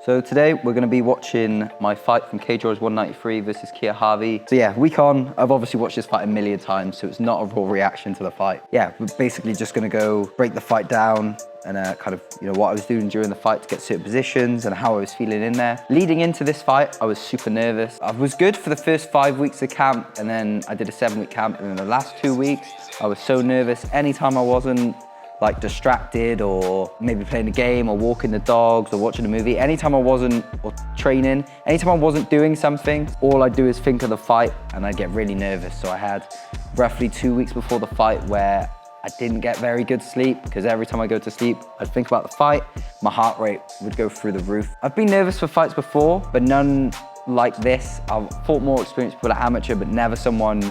So today we're going to be watching my fight from Cw193 versus Kia Harvey. So yeah, week on, I've obviously watched this fight a million times, so it's not a raw reaction to the fight. Yeah, we're basically just going to go break the fight down and kind of, what I was doing during the fight to get certain positions and how I was feeling in there. Leading into this fight, I was super nervous. I was good for the first 5 weeks of camp, and then I did a 7-week camp, and then the last 2 weeks, I was so nervous. Anytime I wasn't like distracted or maybe playing a game or walking the dogs or watching a movie, anytime I wasn't, or training, anytime I wasn't doing something, all I'd do is think of the fight and I'd get really nervous. So I had roughly 2 weeks before the fight where I didn't get very good sleep, because every time I go to sleep, I'd think about the fight, my heart rate would go through the roof. I've been nervous for fights before, but none like this. I've fought more experienced people at amateur, but never someone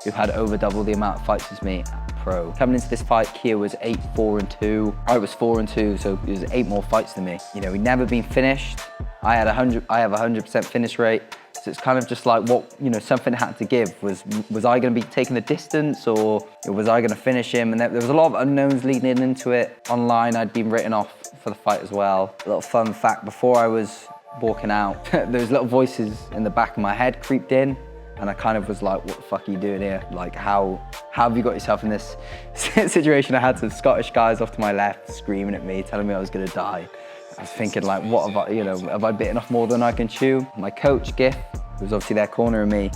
who had over double the amount of fights as me at pro. Coming into this fight, Kia was 8-4-2. I was 4-2, so it was 8 more fights than me. We'd never been finished. I have a 100% finish rate. So it's kind of just like something had to give. Was I going to be taking the distance, or was I going to finish him? And there was a lot of unknowns leading into it. Online, I'd been written off for the fight as well. A little fun fact, before I was walking out, those little voices in the back of my head creeped in, and I kind of was like, what the fuck are you doing here? Like, how have you got yourself in this situation? I had some Scottish guys off to my left screaming at me, telling me I was going to die. I was thinking, like, what have I, have I bitten off more than I can chew? My coach, Giff, who was obviously there cornering me,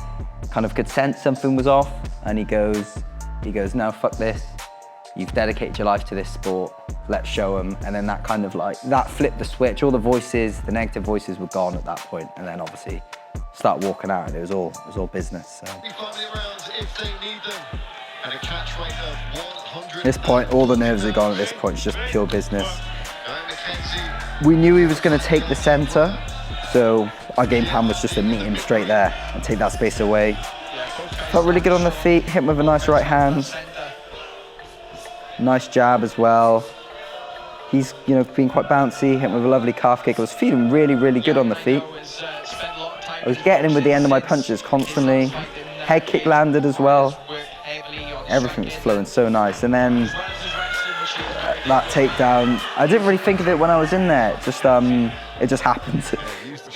kind of could sense something was off, and he goes, no, fuck this. You've dedicated your life to this sport. Let's show them. And then that kind of that flipped the switch. All the voices, the negative voices were gone at that point. And then obviously start walking out, and it was all business. So. At this point, all the nerves are gone at this point. It's just pure business. We knew he was going to take the center, so our game plan was just to meet him straight there and take that space away. Felt really good on the feet, hit him with a nice right hand. Nice jab as well. He's been quite bouncy, hit him with a lovely calf kick. I was feeling really, really good on the feet. I was getting him with the end of my punches constantly. Head kick landed as well. Everything was flowing so nice. And then that takedown, I didn't really think of it when I was in there. It just happened.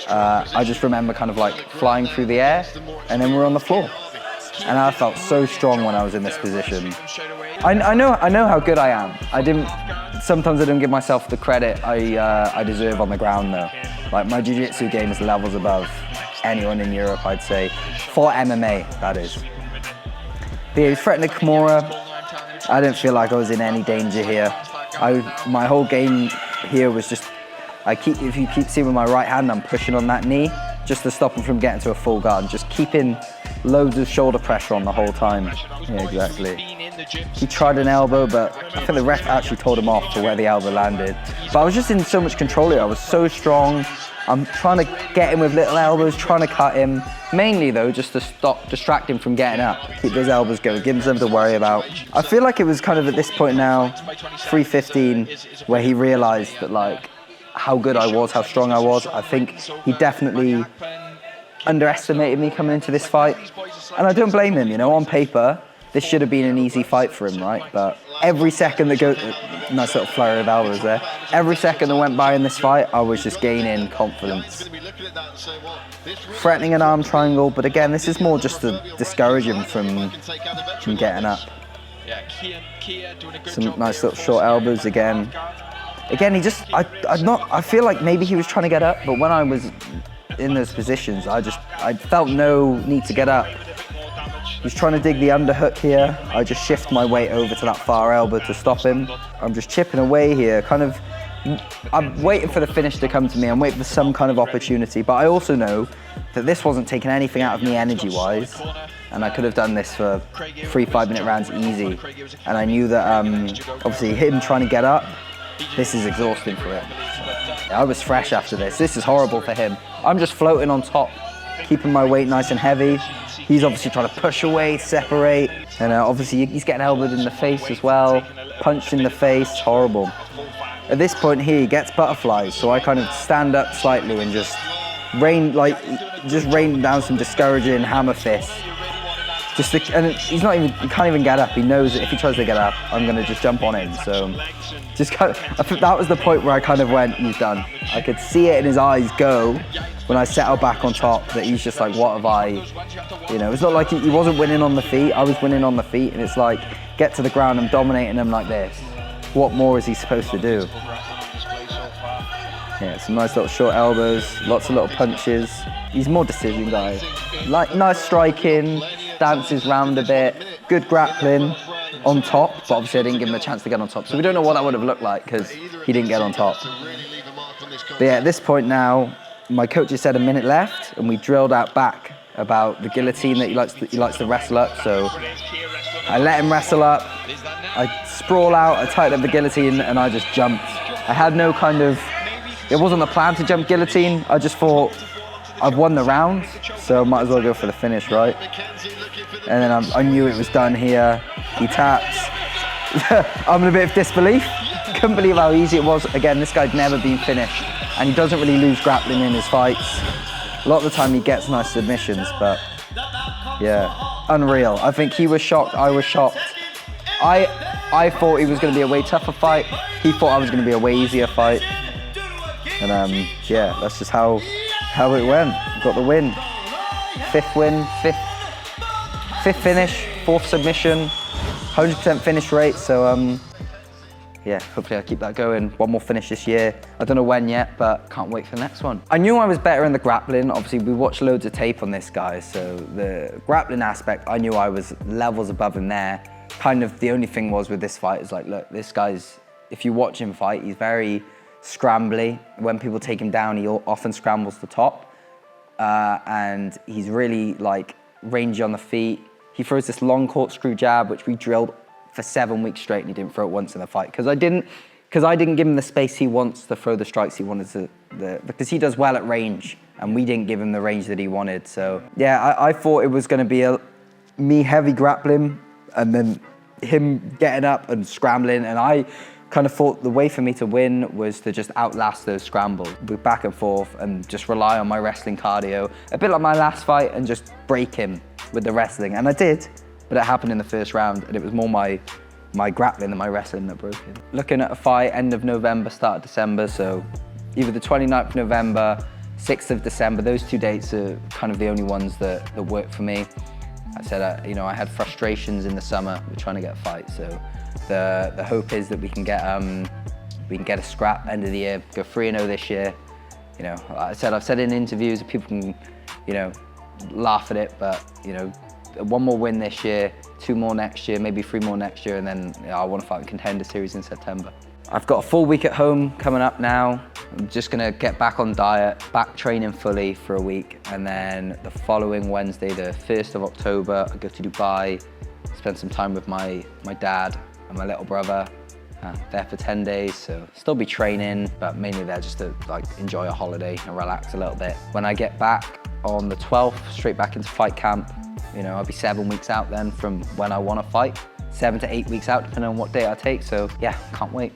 I just remember kind of like flying through the air, and then we're on the floor. And I felt so strong when I was in this position. I know how good I am. Sometimes I don't give myself the credit I deserve on the ground though. Like, my jiu-jitsu game is levels above anyone in Europe, I'd say. For MMA, that is. But yeah, he was threatening Kimura. I didn't feel like I was in any danger here. My whole game here was just, if you keep seeing with my right hand, I'm pushing on that knee just to stop him from getting to a full guard, and just keeping loads of shoulder pressure on the whole time. Yeah, exactly. He tried an elbow, but I think the ref actually told him off for where the elbow landed. But I was just in so much control here. I was so strong. I'm trying to get him with little elbows, trying to cut him. Mainly though, just to distract him from getting up. Keep those elbows going, give him something to worry about. I feel like it was kind of at this point now, 3:15, where he realized that, like, how good I was, how strong I was. I think he definitely underestimated me coming into this fight. And I don't blame him, on paper, this should have been an easy fight for him, right? But every second that goes, nice little flurry of elbows there. Every second that went by in this fight, I was just gaining confidence. Threatening an arm triangle, but again, this is more just to discourage him from getting up. Some nice little short elbows again. Again, I feel like maybe he was trying to get up, but when I was in those positions, I felt no need to get up. He was trying to dig the underhook here. I just shift my weight over to that far elbow to stop him. I'm just chipping away here, I'm waiting for the finish to come to me. I'm waiting for some kind of opportunity, but I also know that this wasn't taking anything out of me energy-wise, and I could have done this for 3 5-minute rounds easy. And I knew that, obviously, him trying to get up, this is exhausting for him. I was fresh after this. This is horrible for him. I'm just floating on top, keeping my weight nice and heavy. He's obviously trying to push away, separate, and obviously he's getting elbowed in the face as well, punched in the face, horrible. At this point here, he gets butterflies, so I kind of stand up slightly and just rain down some discouraging hammer fists. and he's not even, he can't even get up. He knows that if he tries to get up, I'm gonna just jump on him. So just kind of, I think that was the point where I kind of went, he's done. I could see it in his eyes go when I settled back on top, that he's just like, what have I, you know, it's not like he wasn't winning on the feet, I was winning on the feet, and it's like, get to the ground, I'm dominating him like this. What more is he supposed to do? Yeah, some nice little short elbows, lots of little punches. He's more decision guy. Like, nice striking, dances round a bit, good grappling on top, but obviously I didn't give him a chance to get on top. So we don't know what that would have looked like because he didn't get on top. But yeah, at this point now, my coach has said a minute left, and we drilled out back about the guillotine that he likes to wrestle up. So I let him wrestle up, I sprawl out, I tighten up the guillotine, and I just jumped. I had no kind of, it wasn't the plan to jump guillotine. I just thought I've won the round, so might as well go for the finish, right? And then I knew it was done here. He taps. I'm in a bit of disbelief. Couldn't believe how easy it was. Again, this guy'd never been finished, and he doesn't really lose grappling in his fights. A lot of the time he gets nice submissions, but yeah, unreal. I think he was shocked, I was shocked. I thought he was going to be a way tougher fight. He thought I was going to be a way easier fight. And yeah, that's just how it went. Got the win. Fifth win, fifth finish, fourth submission, 100% finish rate. So yeah, hopefully I'll keep that going. One more finish this year. I don't know when yet, but can't wait for the next one. I knew I was better in the grappling. Obviously, we watched loads of tape on this guy, so the grappling aspect, I knew I was levels above him there. Kind of the only thing was with this fight is like, look, this guy's, if you watch him fight, he's very scrambly. When people take him down, he often scrambles the top. And he's really like rangy on the feet. He throws this long corkscrew jab, which we drilled for 7 weeks straight, and he didn't throw it once in the fight. Because I didn't give him the space he wants to throw the strikes he wanted to, because he does well at range, and we didn't give him the range that he wanted. So yeah, I thought it was gonna be me heavy grappling, and then him getting up and scrambling, and I kind of thought the way for me to win was to just outlast those scrambles, with back and forth, and just rely on my wrestling cardio, a bit like my last fight, and just break him with the wrestling. And I did, but it happened in the first round, and it was more my grappling and my wrestling that broke him. Looking at a fight end of November, start of December, so either the 29th of November, 6th of December, those 2 dates are kind of the only ones that work for me. I said, you know, I had frustrations in the summer with trying to get a fight, so the hope is that we can get a scrap end of the year, go 3-0 this year. You know, I've said in interviews that people can, you know, laugh at it, but you know, 1 more win this year, 2 more next year, maybe 3 more next year, and then you know, I want to fight in Contender Series in September. I've got a full week at home coming up now. I'm just gonna get back on diet, back training fully for a week, and then the following Wednesday, the 1st of October, I go to Dubai, spend some time with my dad and my little brother. There for 10 days, so still be training, but mainly there just to like enjoy a holiday and relax a little bit. When I get back on the 12th, straight back into fight camp, you know, I'll be 7 weeks out then from when I want to fight. 7 to 8 weeks out, depending on what day I take, so yeah, can't wait.